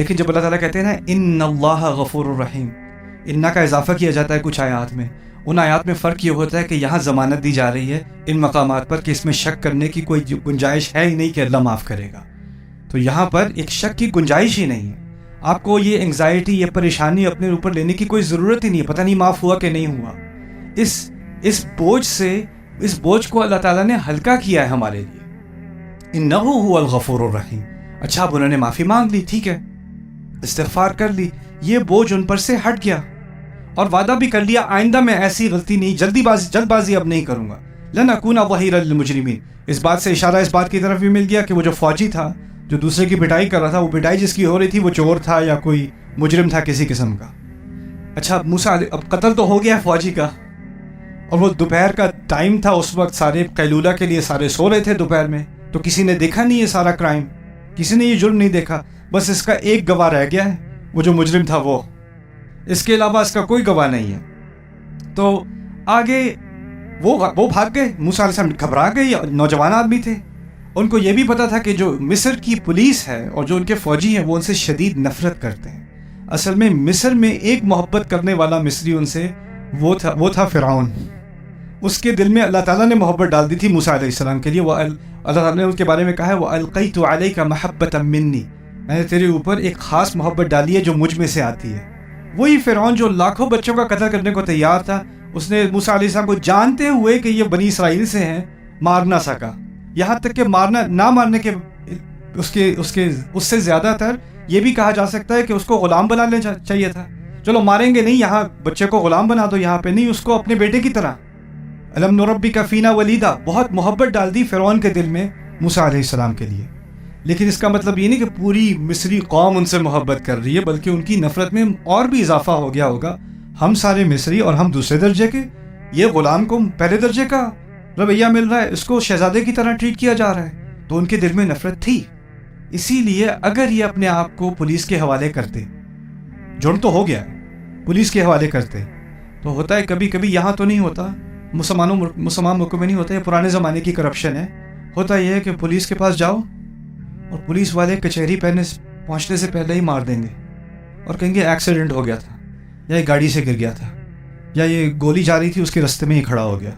لیکن جب اللہ تعالیٰ کہتے ہیں نا ان اللہ غفور الرحیم، انا کا اضافہ کیا جاتا ہے کچھ آیات میں، ان آیات میں فرق یہ ہوتا ہے کہ یہاں ضمانت دی جا رہی ہے ان مقامات پر کہ اس میں شک کرنے کی کوئی گنجائش ہے ہی نہیں کہ اللہ معاف کرے گا. تو یہاں پر ایک شک کی گنجائش ہی نہیں ہے. آپ کو یہ انگزائٹی، یہ پریشانی اپنے اوپر لینے کی کوئی ضرورت ہی نہیں ہے. پتہ نہیں معاف ہوا کہ نہیں ہوا. اس بوجھ کو اللہ تعالیٰ نے ہلکا کیا ہے ہمارے لیے. انہ هو الغفور الرحیم. اچھا اب انہوں نے معافی مانگ لی، ٹھیک ہے، استغفار کر لی، یہ بوجھ ان پر سے ہٹ گیا اور وعدہ بھی کر لیا آئندہ میں ایسی غلطی نہیں، جلد بازی اب نہیں کروں گا. لنکون ظہیرا للمجرمین. اس بات سے اشارہ اس بات کی طرف بھی مل گیا کہ وہ جو فوجی تھا جو دوسرے کی پٹائی کر رہا تھا، وہ پٹائی جس کی ہو رہی تھی وہ چور تھا یا کوئی مجرم تھا کسی قسم کا. اچھا موسیٰ اب قتل تو ہو گیا فوجی کا، اور وہ دوپہر کا ٹائم تھا، اس وقت سارے قیلولہ کے لیے سارے سو رہے تھے دوپہر میں، تو کسی نے دیکھا نہیں یہ سارا کرائم، کسی نے یہ جرم نہیں دیکھا. بس اس کا ایک گواہ رہ گیا ہے، وہ جو مجرم تھا وہ، اس کے علاوہ اس کا کوئی گواہ نہیں ہے. تو آگے وہ بھاگ گئے. موسیٰ علیہ السلام گھبرا گئے، نوجوان آدمی تھے، ان کو یہ بھی پتا تھا کہ جو مصر کی پولیس ہے اور جو ان کے فوجی ہیں وہ ان سے شدید نفرت کرتے ہیں. اصل میں مصر میں ایک محبت کرنے والا مصری ان سے وہ تھا فرعون. اس کے دل میں اللہ تعالیٰ نے محبت ڈال دی تھی موسیٰ علیہ السلام کے لیے. وہ اللہ تعالیٰ نے اس کے بارے میں کہا ہے وَأَلْقَيْتُ عَلَيْكَ مَحَبَّةً مِّنِّي. میں نے تیرے اوپر ایک خاص محبت ڈالی ہے جو مجھ میں سے آتی ہے. وہی فرعون جو لاکھوں بچوں کا قتل کرنے کو تیار تھا، اس نے موسیٰ علیہ السلام کو جانتے ہوئے کہ یہ بنی اسرائیل سے ہیں مار نہ سکا. یہاں تک کہ نہ مارنے کے اس سے زیادہ تر یہ بھی کہا جا سکتا ہے کہ اس کو غلام بنا لینا چاہیے تھا. چلو ماریں گے نہیں، یہاں بچے کو غلام بنا دو، یہاں پہ نہیں، اس کو اپنے بیٹے کی طرح. الم نربک فینا ولیدا. بہت محبت ڈال دی فرعون کے دل میں موسیٰ علیہ السلام کے لیے. لیکن اس کا مطلب یہ نہیں کہ پوری مصری قوم ان سے محبت کر رہی ہے، بلکہ ان کی نفرت میں اور بھی اضافہ ہو گیا ہوگا. ہم سارے مصری اور ہم دوسرے درجے کے، یہ غلام کو پہلے درجے کا رویہ مل رہا ہے، اس کو شہزادے کی طرح ٹریٹ کیا جا رہا ہے. تو ان کے دل میں نفرت تھی. اسی لیے اگر یہ اپنے آپ کو پولیس کے حوالے کرتے، جرم تو ہو گیا ہے، پولیس کے حوالے کرتے، تو ہوتا ہے کبھی کبھی، یہاں تو نہیں ہوتا، مسلمان ملکوں میں نہیں ہوتا، یہ پرانے زمانے کی کرپشن ہے. ہوتا یہ ہے کہ پولیس کے پاس جاؤ اور پولیس والے کچہری پہنچنے سے پہلے ہی مار دیں گے اور کہیں گے ایکسیڈنٹ ہو گیا تھا، یا یہ گاڑی سے گر گیا تھا، یا یہ گولی جا رہی تھی اس کے رستے میں ہی کھڑا ہو گیا.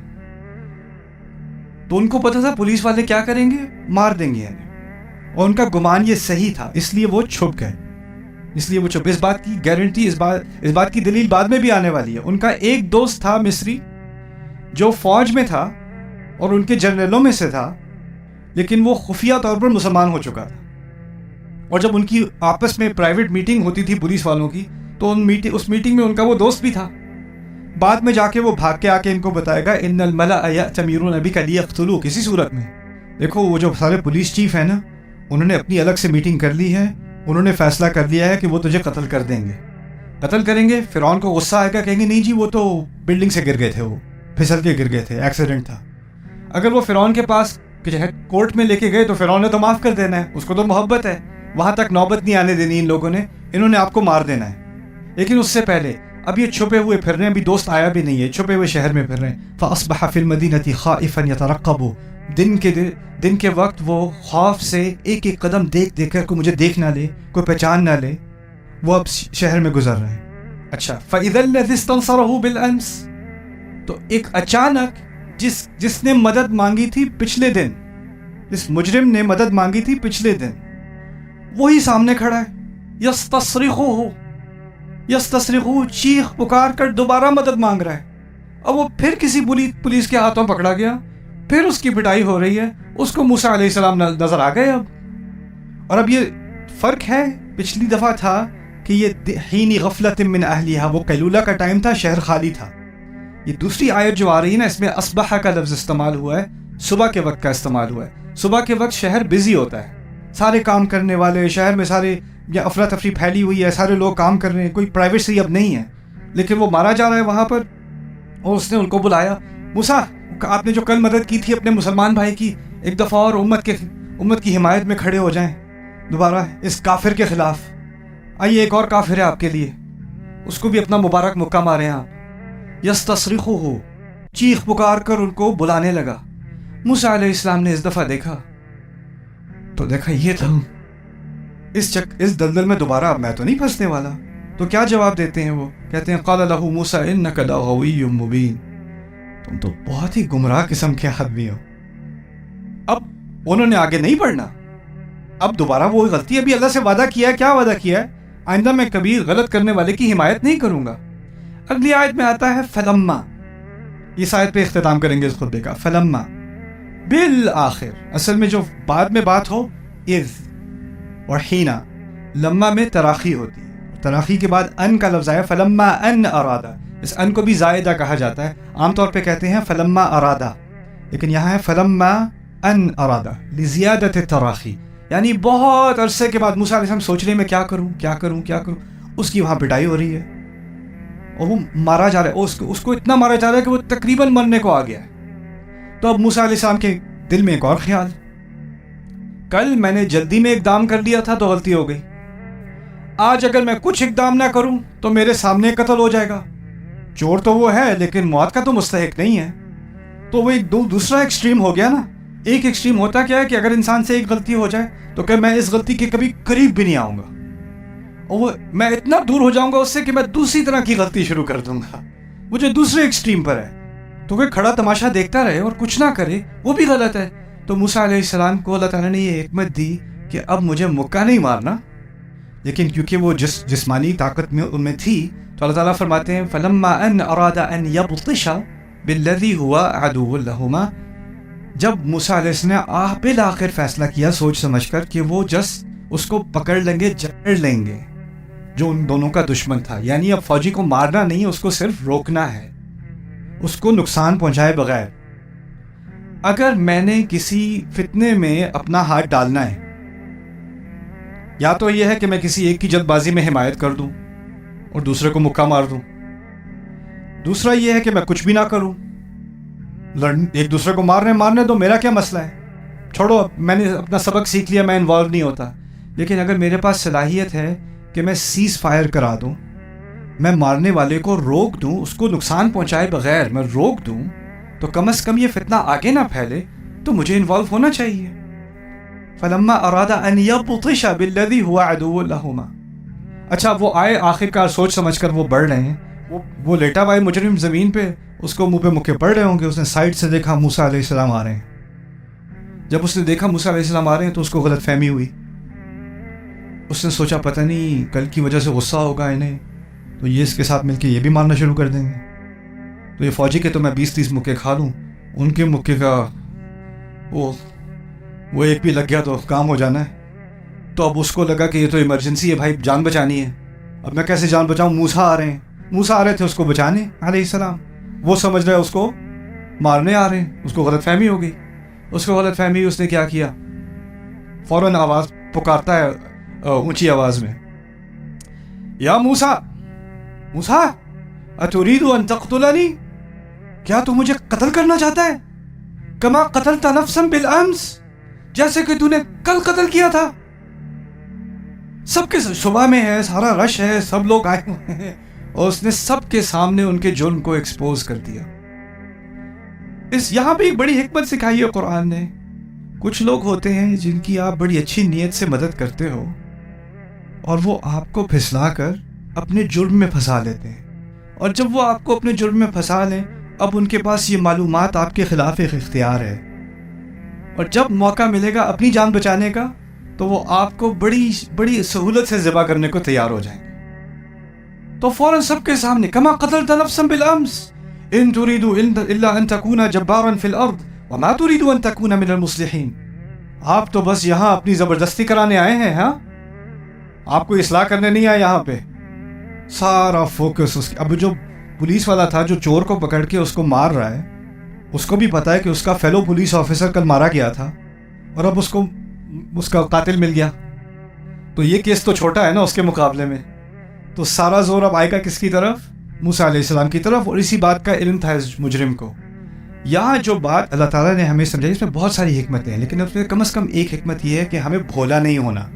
تو ان کو پتا تھا پولیس والے کیا کریں گے، مار دیں گے، اور ان کا گمان یہ صحیح تھا، اس لیے وہ چھپ گئے. اس بات کی گارنٹی، اس بات کی دلیل بعد میں بھی آنے والی ہے. ان کا ایک دوست تھا مصری جو فوج میں تھا اور ان کے جنرلوں میں سے تھا، لیکن وہ خفیہ طور پر مسلمان ہو چکا تھا. اور جب ان کی آپس میں پرائیویٹ میٹنگ ہوتی تھی پولیس والوں کی، تو اس میٹنگ میں ان کا وہ دوست بھی تھا. بعد میں جا کے وہ بھاگ کے آ کے ان کو بتائے گا ان الملأ یأتمرون بک لیقتلوک. کسی صورت میں دیکھو، وہ جو سارے پولیس چیف ہیں نا، انہوں نے اپنی الگ سے میٹنگ کر لی ہے، انہوں نے فیصلہ کر لیا ہے کہ وہ تجھے قتل کر دیں گے، قتل کریں گے. فرعون کو غصہ آئے گا، کہیں گے نہیں جی وہ تو بلڈنگ سے گر گئے تھے، وہ پھسل کے گر گئے تھے، ایکسیڈنٹ تھا. اگر وہ فرعون کے پاس کورٹ میں لے کے گئے تو فرعون نے تو معاف کر دینا ہے، اس کو تو محبت ہے، وہاں تک نوبت نہیں آنے دینی ان لوگوں نے، انہوں نے آپ کو مار دینا ہے. لیکن اس سے پہلے اب یہ چھپے ہوئے پھر رہے ہیں، ابھی دوست آیا بھی نہیں ہے، چھپے ہوئے شہر میں پھر رہے ہیں. فَأَصْبَحَ فِي الْمَدِينَةِ خَائِفًا يَتَرَقَّبُ. دن کے وقت وہ خوف سے ایک ایک قدم دیکھ کر کوئی مجھے دیکھ نہ لے، کوئی پہچان نہ لے، وہ اب شہر میں گزر رہے ہیں. اچھا فَإِذَا الَّذِي اسْتَنصَرَهُ بِالْأَمْسِ. تو ایک اچانک جس نے مدد مانگی تھی پچھلے دن، جس مجرم نے مدد مانگی تھی پچھلے دن، وہی سامنے کھڑا ہے. یستصرخو، چیخ پکار کر دوبارہ مدد مانگ رہا ہے. اب وہ پھر کسی پولیس کے ہاتھوں پکڑا گیا، پھر اس کی پٹائی ہو رہی ہے. اس کو موسیٰ علیہ السلام نظر آ گئے اب. اور اب یہ فرق ہے، پچھلی دفعہ تھا کہ یہ حین غفلت من اہلیہا، وہ قیلولہ کا ٹائم تھا، شہر خالی تھا. یہ دوسری آیت جو آ رہی ہے نا، اس میں اصبح کا لفظ استعمال ہوا ہے، صبح کے وقت کا استعمال ہوا ہے. صبح کے وقت شہر بزی ہوتا ہے، سارے کام کرنے والے، شہر میں سارے یا افراتفری پھیلی ہوئی ہے، سارے لوگ کام کر رہے ہیں، کوئی پرائیویسی اب نہیں ہے. لیکن وہ مارا جا رہا ہے وہاں پر، اور اس نے ان کو بلایا. موسیٰ، آپ نے جو کل مدد کی تھی اپنے مسلمان بھائی کی، ایک دفعہ اور امت کی حمایت میں کھڑے ہو جائیں دوبارہ اس کافر کے خلاف. آئیے، ایک اور کافر ہے آپ کے لیے، اس کو بھی اپنا مبارک مکہ مارے آپ. یستصرخو، چیخ پکار کر ان کو بلانے لگا. موسیٰ علیہ السلام نے اس دفعہ دیکھا تو دیکھا یہ تھا اس دلدل میں دوبارہ اب میں تو نہیں پھنسنے والا. تو کیا جواب دیتے ہیں وہ؟ کہتے ہیں قال له موسیٰ انک لغوی مبین، تم تو بہت ہی گمراہ قسم کے آدمی ہو. اب انہوں نے آگے نہیں پڑھنا. اب دوبارہ وہ غلطی، ابھی اللہ سے وعدہ کیا ہے. کیا وعدہ کیا ہے؟ آئندہ میں کبھی غلط کرنے والے کی حمایت نہیں کروں گا. اگلی آیت میں آتا ہے فلما. اس آیت پہ اختتام کریں گے اس خطبے کا. فلما بالآخر، اصل میں جو بعد میں بات ہو اذ اور حینا، لما میں تراخی ہوتی ہے، تراخی کے بعد ان کا لفظ آیا فلما ان ارادہ. اس ان کو بھی زائدہ کہا جاتا ہے، عام طور پہ کہتے ہیں فلما ارادہ، لیکن یہاں ہے فلما ان ارادہ لزیادت التراخی، یعنی بہت عرصے کے بعد موسیٰ علیہ السلام سوچ رہے میں کیا کروں. اس کی وہاں پٹائی ہو رہی ہے اور وہ مارا جا رہا ہے. اس کو اتنا مارا جا رہا ہے کہ وہ تقریباً مرنے کو آ گیا ہے. تو اب موسیٰ علیہ السلام کے دل میں ایک اور خیال، کل میں نے جلدی میں اقدام کر لیا تھا تو غلطی ہو گئی. آج اگر میں کچھ اقدام نہ کروں تو میرے سامنے قتل ہو جائے گا. چور تو وہ ہے لیکن موت کا تو مستحق نہیں ہے. تو وہ ایک دوسرا ایکسٹریم ہو گیا نا. ایک ایکسٹریم ہوتا کیا ہے کہ اگر انسان سے ایک غلطی ہو جائے تو کہ میں اس غلطی کے کبھی قریب بھی نہیں آؤں گا، اور میں اتنا دور ہو جاؤں گا اس سے کہ میں دوسری طرح کی غلطی شروع کر دوں گا. وہ جو دوسرے ایکسٹریم پر ہے تو وہ کھڑا تماشا دیکھتا رہے اور کچھ نہ کرے، وہ بھی غلط ہے. تو موسیٰ علیہ السلام کو اللہ تعالیٰ نے یہ حکمت دی کہ اب مجھے مکہ نہیں مارنا، لیکن کیونکہ وہ جسمانی طاقت میں ان میں تھی تو اللہ تعالیٰ فرماتے ہیں فلما ان اراد ان یبطش بالذی هو عدو لہما. جب موسیٰ علیہ السلام نے بالآخر فیصلہ کیا سوچ سمجھ کر کہ وہ اس کو پکڑ لیں گے، جکڑ لیں گے جو ان دونوں کا دشمن تھا. یعنی اب فوجی کو مارنا نہیں، اس کو صرف روکنا ہے، اس کو نقصان پہنچائے بغیر. اگر میں نے کسی فتنے میں اپنا ہاتھ ڈالنا ہے، یا تو یہ ہے کہ میں کسی ایک کی جلد بازی میں حمایت کر دوں اور دوسرے کو مکہ مار دوں. دوسرا یہ ہے کہ میں کچھ بھی نہ کروں، ایک دوسرے کو مارنے دو، میرا کیا مسئلہ ہے، چھوڑو، میں نے اپنا سبق سیکھ لیا، میں انوالو نہیں ہوتا. لیکن اگر میرے پاس صلاحیت ہے کہ میں سیز فائر کرا دوں، میں مارنے والے کو روک دوں، اس کو نقصان پہنچائے بغیر میں روک دوں، تو کم از کم یہ فتنہ آگے نہ پھیلے، تو مجھے انوالو ہونا چاہیے. فلما اراد ان یبطش بالذی هو عدو لہما. اچھا وہ آئے آخرکار سوچ سمجھ کر وہ بڑھ رہے ہیں، وہ لیٹا ہوا ہے مجرم زمین پہ، اس کو منہ پہ مکے پڑ رہے ہوں گے. اس نے سائڈ سے دیکھا موسیٰ علیہ السلام آ رہے ہیں. جب اس نے دیکھا موسیٰ علیہ السلام آ رہے ہیں تو اس کو غلط فہمی ہوئی. اس نے سوچا پتہ نہیں کل کی وجہ سے غصہ ہوگا انہیں، تو یہ اس کے ساتھ مل کے یہ بھی مارنا شروع کر دیں گے. تو یہ فوجی کے تو میں 20-30 مکے کھا لوں، ان کے مکے کا وہ ایک بھی لگ گیا تو کام ہو جانا ہے. تو اب اس کو لگا کہ یہ تو ایمرجنسی ہے بھائی، جان بچانی ہے. اب میں کیسے جان بچاؤں؟ موسیٰ آ رہے ہیں، موسیٰ آ رہے تھے اس کو بچانے علیہ السلام، وہ سمجھ رہے اس کو مارنے آ رہے ہیں. اس کو غلط فہمی ہو گئی. اس کو غلط فہمی، اس نے کیا کیا، فوراً آواز پکارتا ہے اونچی آواز میں، یا موسیٰ اتريد ان تقتلنی، کیا تو مجھے قتل کرنا چاہتا ہے؟ کما قتلت نفسا بالامس، جیسے کہ تو نے کل قتل کیا تھا. سب کے صبح میں ہے، سارا رش ہے، سب لوگ آئے ہوئے ہیں، اور اس نے سب کے سامنے ان کے جرم کو ایکسپوز کر دیا. یہاں پہ ایک بڑی حکمت سکھائی ہے قرآن نے. کچھ لوگ ہوتے ہیں جن کی آپ بڑی اچھی نیت سے مدد کرتے ہو اور وہ آپ کو پھسلا کر اپنے جرم میں پھنسا لیتے ہیں. اور جب وہ آپ کو اپنے جرم میں پھنسا لیں، اب ان کے پاس یہ معلومات آپ کے خلاف ایک اختیار ہے، اور جب موقع ملے گا اپنی جان بچانے کا تو وہ آپ کو بڑی سہولت سے ذبح کرنے کو تیار ہو جائیں گے. تو فوراً سب کے سامنے کما قتلت نفسا بالامس ان تريد الا ان تكون جبارا في الارض وما تريد ان تكون من المصلحين. آپ تو بس یہاں اپنی زبردستی کرانے آئے ہیں، ہاں، آپ کو اصلاح کرنے نہیں آئے. یہاں پہ سارا فوکس اب جو پولیس والا تھا جو چور کو پکڑ کے اس کو مار رہا ہے، اس کو بھی پتا ہے کہ اس کا فیلو پولیس آفیسر کل مارا گیا تھا اور اب اس کا قاتل مل گیا. تو یہ کیس تو چھوٹا ہے نا اس کے مقابلے میں. تو سارا زور اب آئے گا کس کی طرف؟ موسیٰ علیہ السلام کی طرف. اور اسی بات کا علم تھا اس مجرم کو. یہاں جو بات اللہ تعالیٰ نے ہمیں سمجھائی، اس میں بہت ساری حکمتیں ہیں، لیکن اس میں کم از کم ایک حکمت یہ ہے کہ ہمیں بھولا نہیں ہونا.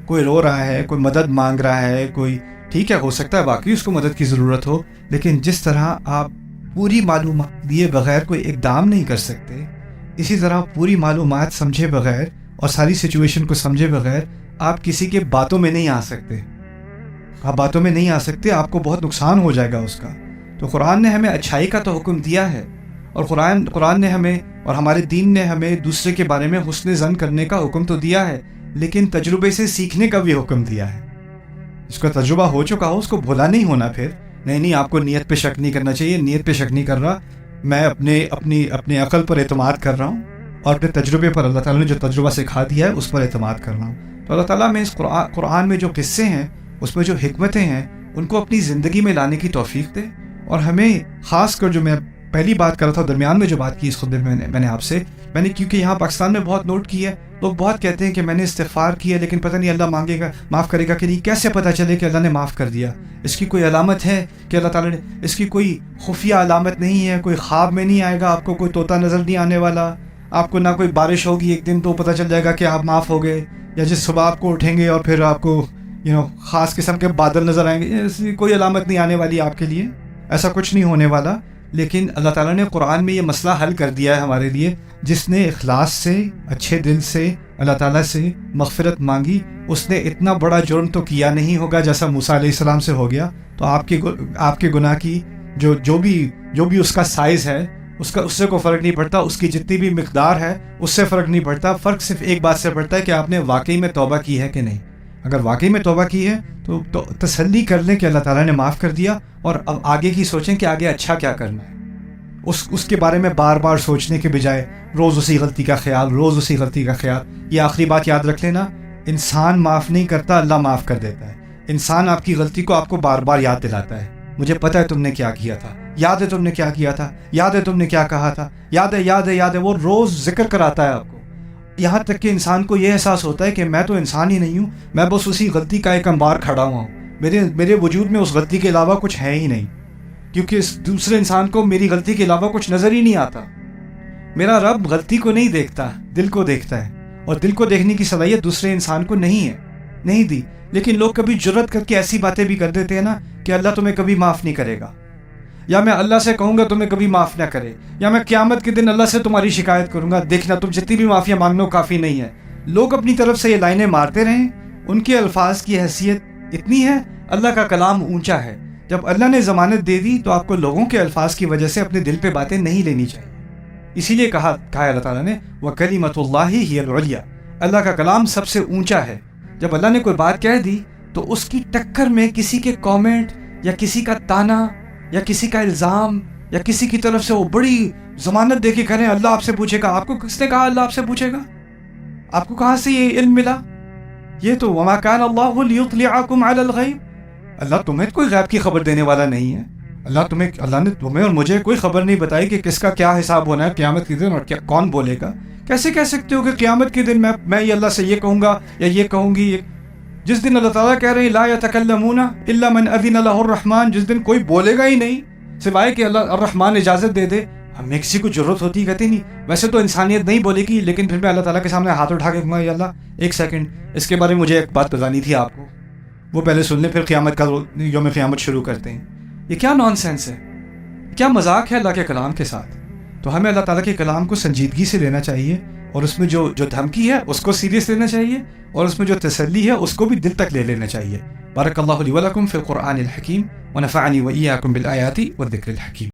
کوئی رو رہا ہے، کوئی مدد مانگ رہا ہے، کوئی ٹھیک ہے ہو سکتا ہے واقعی اس کو مدد کی ضرورت ہو، لیکن جس طرح آپ پوری معلومات دیے بغیر کوئی اقدام نہیں کر سکتے، اسی طرح پوری معلومات سمجھے بغیر اور ساری سچویشن کو سمجھے بغیر آپ کسی کے باتوں میں نہیں آ سکتے، آپ باتوں میں نہیں آ سکتے، آپ کو بہت نقصان ہو جائے گا اس کا۔ تو قرآن نے ہمیں اچھائی کا تو حکم دیا ہے، اور قرآن نے ہمیں اور ہمارے دین نے ہمیں دوسرے کے بارے میں حسن ظن کرنے کا حکم تو دیا ہے، لیکن تجربے سے سیکھنے کا بھی حکم دیا ہے۔ جس کا تجربہ ہو چکا ہو اس کو بھولا نہیں ہونا۔ پھر نہیں آپ کو نیت پہ شک نہیں کرنا چاہیے، نیت پہ شک نہیں کر رہا، میں اپنے عقل پر اعتماد کر رہا ہوں، اور اپنے تجربے پر اللہ تعالیٰ نے جو تجربہ سکھا دیا ہے اس پر اعتماد کر رہا ہوں۔ تو اللہ تعالیٰ میں اس قرآن میں جو قصے ہیں، اس میں جو حکمتیں ہیں، ان کو اپنی زندگی میں لانے کی توفیق دے، اور ہمیں خاص کر جو میں پہلی بات کر رہا تھا درمیان میں جو بات کی اس خطبے میں میں نے آپ سے، کیونکہ یہاں پاکستان میں بہت نوٹ کی ہے، لوگ بہت کہتے ہیں کہ میں نے استغفار کیا لیکن پتہ نہیں اللہ مانگے گا، معاف کرے گا کہ نہیں، کیسے پتہ چلے کہ اللہ نے معاف کر دیا؟ اس کی کوئی علامت ہے کہ اللہ تعالیٰ نے، اس کی کوئی خفیہ علامت نہیں ہے، کوئی خواب میں نہیں آئے گا آپ کو، کوئی طوطا نظر نہیں آنے والا آپ کو، نہ کوئی بارش ہوگی ایک دن تو پتہ چل جائے گا کہ آپ معاف ہو گئے، یا جس صبح آپ کو اٹھیں گے اور پھر آپ کو خاص قسم کے بادل نظر آئیں گے، اس کی کوئی علامت نہیں آنے والی آپ کے لیے، ایسا کچھ نہیں ہونے والا۔ لیکن اللہ تعالیٰ نے قرآن میں یہ مسئلہ حل کر دیا ہے ہمارے لیے، جس نے اخلاص سے اچھے دل سے اللہ تعالیٰ سے مغفرت مانگی، اس نے اتنا بڑا جرم تو کیا نہیں ہوگا جیسا موسیٰ علیہ السلام سے ہو گیا، تو آپ کے گناہ کی جو بھی اس کا سائز ہے، اس سے کوئی فرق نہیں پڑتا، اس کی جتنی بھی مقدار ہے اس سے فرق نہیں پڑتا، فرق صرف ایک بات سے پڑتا ہے کہ آپ نے واقعی میں توبہ کی ہے کہ نہیں۔ اگر واقعی میں توبہ کی ہے تو تسلی کر لیں کہ اللہ تعالیٰ نے معاف کر دیا، اور اب آگے کی سوچیں کہ آگے اچھا کیا کرنا ہے۔ اس کے بارے میں بار بار سوچنے کے بجائے روز اسی غلطی کا خیال۔ یہ آخری بات یاد رکھ لینا، انسان معاف نہیں کرتا، اللہ معاف کر دیتا ہے۔ انسان آپ کی غلطی کو آپ کو بار بار یاد دلاتا ہے، مجھے پتہ ہے تم نے کیا کیا تھا، یاد ہے تم نے کیا کیا تھا، یاد ہے تم نے کیا کہا تھا، یاد ہے، وہ روز ذکر کراتا ہے آپ کو، یہاں تک کہ انسان کو یہ احساس ہوتا ہے کہ میں تو انسان ہی نہیں ہوں، میں بس اسی غلطی کا ایک انبار کھڑا ہوا ہوں، میرے وجود میں اس غلطی کے علاوہ کچھ ہے ہی نہیں، کیونکہ اس دوسرے انسان کو میری غلطی کے علاوہ کچھ نظر ہی نہیں آتا۔ میرا رب غلطی کو نہیں دیکھتا، دل کو دیکھتا ہے، اور دل کو دیکھنے کی صلاحیت دوسرے انسان کو نہیں دی، لیکن لوگ کبھی جرت کر کے ایسی باتیں بھی کر دیتے ہیں نا کہ اللہ تمہیں کبھی معاف نہیں کرے گا، یا میں اللہ سے کہوں گا تمہیں کبھی معاف نہ کرے، یا میں قیامت کے دن اللہ سے تمہاری شکایت کروں گا، دیکھنا تم جتنی بھی معافیاں مانگ لو کافی نہیں ہے۔ لوگ اپنی طرف سے یہ لائنیں مارتے رہیں، ان کے الفاظ کی حیثیت اتنی ہے، اللہ کا کلام اونچا ہے، جب اللہ نے ضمانت دے دی تو آپ کو لوگوں کے الفاظ کی وجہ سے اپنے دل پہ باتیں نہیں لینی چاہیے۔ اسی لیے کہا اللہ تعالیٰ نے وَكَلِمَةُ اللَّهِ هِيَ الْعُلْيَا، اللہ کا کلام سب سے اونچا ہے۔ جب اللہ نے کوئی بات کہہ دی تو اس کی ٹکر میں کسی کے کامنٹ یا کسی کا تانا یا کسی کا الزام یا کسی کی طرف سے وہ بڑی ضمانت دے کے کہہ رہے ہیں اللہ آپ سے پوچھے گا، آپ کو کس نے کہا اللہ آپ سے پوچھے گا؟ آپ کو کہاں سے یہ علم ملا؟ یہ تو وَمَا كَانَ اللَّهُ لِيُطْلِعَكُمْ عَلَى الْغَيْبِ، اللہ تمہیں کوئی غیب کی خبر دینے والا نہیں ہے۔ اللہ نے تمہیں اور مجھے کوئی خبر نہیں بتائی کہ کس کا کیا حساب ہونا ہے قیامت کے دن اور کون بولے گا۔ کیسے کہہ سکتے ہو کہ قیامت کے دن میں یہ اللہ سے یہ کہوں گا یا یہ کہوں گی؟ جس دن اللہ تعالیٰ کہہ رہے ہیں لا يتکلمون الا من اذن له الرحمن، جس دن کوئی بولے گا ہی نہیں سوائے کہ اللہ الرحمن اجازت دے دے، ہمیں کسی کو ضرورت ہوتی کہتے نہیں، ویسے تو انسانیت نہیں بولے گی، لیکن پھر میں اللہ تعالیٰ کے سامنے ہاتھ اٹھا کے کہوں گا یا اللہ ایک سیکنڈ، اس کے بارے میں مجھے ایک بات بتانی تھی آپ کو، وہ پہلے سن لیں، پھر قیامت کا یوم قیامت شروع کرتے ہیں۔ یہ کیا نان سینس ہے، کیا مذاق ہے اللہ کے کلام کے ساتھ؟ تو ہمیں اللہ تعالیٰ کے کلام کو سنجیدگی سے لینا چاہیے، اور اس میں جو دھمکی ہے اس کو سیریس لینا چاہیے، اور اس میں جو تسلی ہے اس کو بھی دل تک لے لینا چاہیے۔ بارک اللہ لی ولکم فی القرآن الحکیم ونفعنی وإیاکم بالآیات والذکر الحکیم۔